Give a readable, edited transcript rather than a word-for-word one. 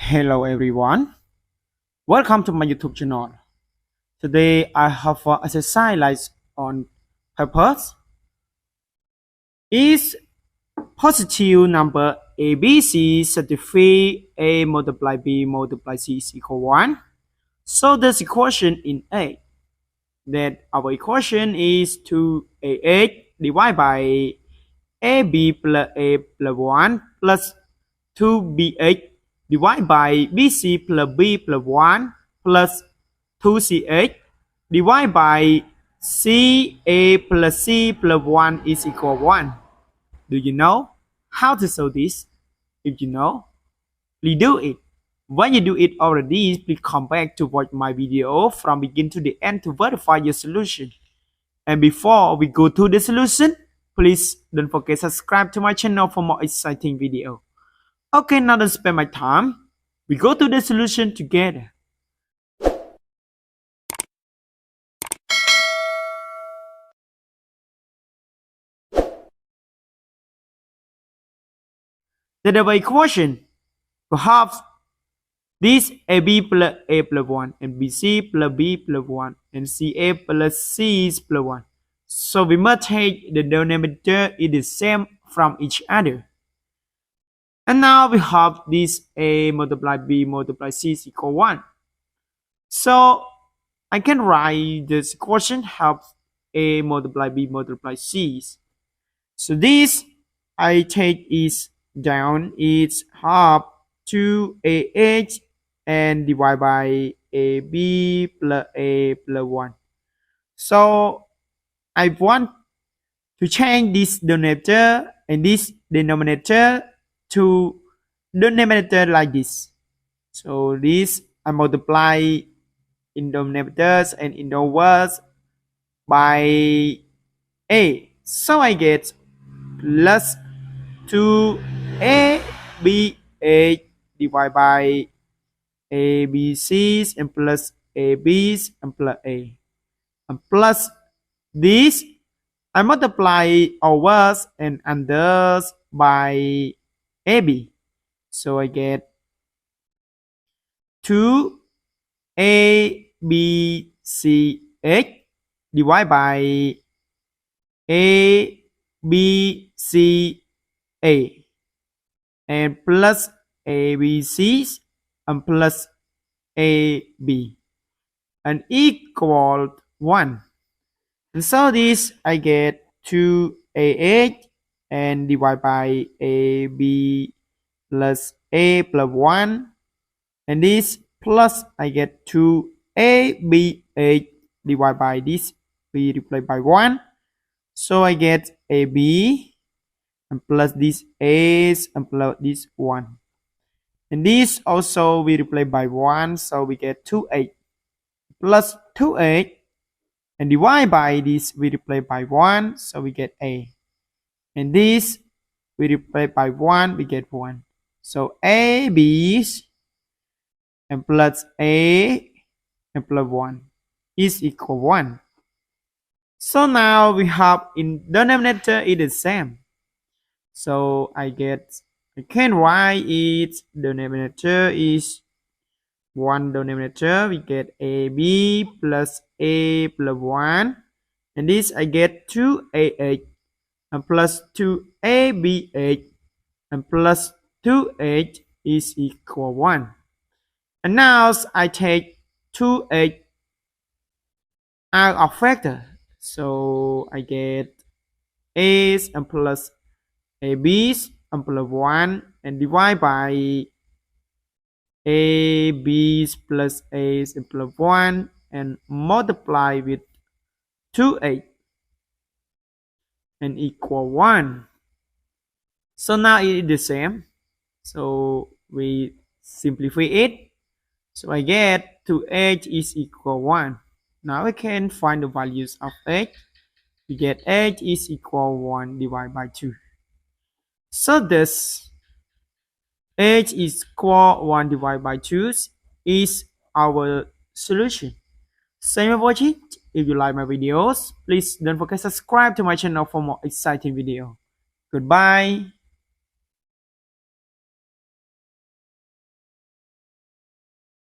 Hello everyone, welcome to my YouTube channel. Today I have an exercise on purpose. Is positive number ABC 33 A multiplied B multiplied C is equal 1? So this equation in A, that our equation is 2AH divided by AB plus A plus 1 plus 2BH divided by BC plus B plus 1 plus 2CH divided by CA plus C plus 1 is equal 1. Do you know how to solve this? If you know, please do it. When you do it already, please come back to watch my video from beginning to the end to verify your solution. And before we go to the solution, please don't forget to subscribe to my channel for more exciting video. Okay, now don't spend my time. We go to the solution together. The double equation perhaps this AB plus A plus 1 and BC plus B plus 1 and CA plus C plus 1. So we must take the denominator is the same from each other. And now we have this A multiplied B multiplied C is equal 1. So I can write this equation helps A multiplied B multiplied C. So this I take is down, it's half 2AH and divide by AB plus A plus 1. So I want to change this denominator and this denominator to denominator like this. So this I multiply in denominators and in numbers by A. So I get plus 2ABA divided by ABCs and plus ABs and plus A. And plus this, I multiply overs and unders by AB. So I get 2ABCH divided by ABCA and plus ABCs and plus AB and equal 1. And so this I get 2AH and divide by AB plus A plus 1 and this plus I get 2ABH divided by this we replace by 1. So I get AB and plus this A's and plus this 1. And this also we replace by 1, so we get 2H plus 2H and divide by this we replace by 1, so we get A. And this we replace by 1, we get 1. So AB and plus A and plus 1 is equal 1. So now we have in denominator is the same. So I can write it denominator is 1 denominator, we get AB plus A plus 1 and this I get 2AH and plus 2ABH and plus 2H is equal 1. And now I take 2H out of factor, so I get A's and plus AB's and plus 1 and divide by AB's plus A's and plus 1 and multiply with 2A and equal 1. So now it is the same. So we simplify it. So I get 2H is equal 1. Now I can find the values of H. We get H is equal 1 divided by 2. So this H is equal 1 divided by 2 is our solution. Thank you for watching. If you like my videos, please don't forget to subscribe to my channel for more exciting video. Goodbye.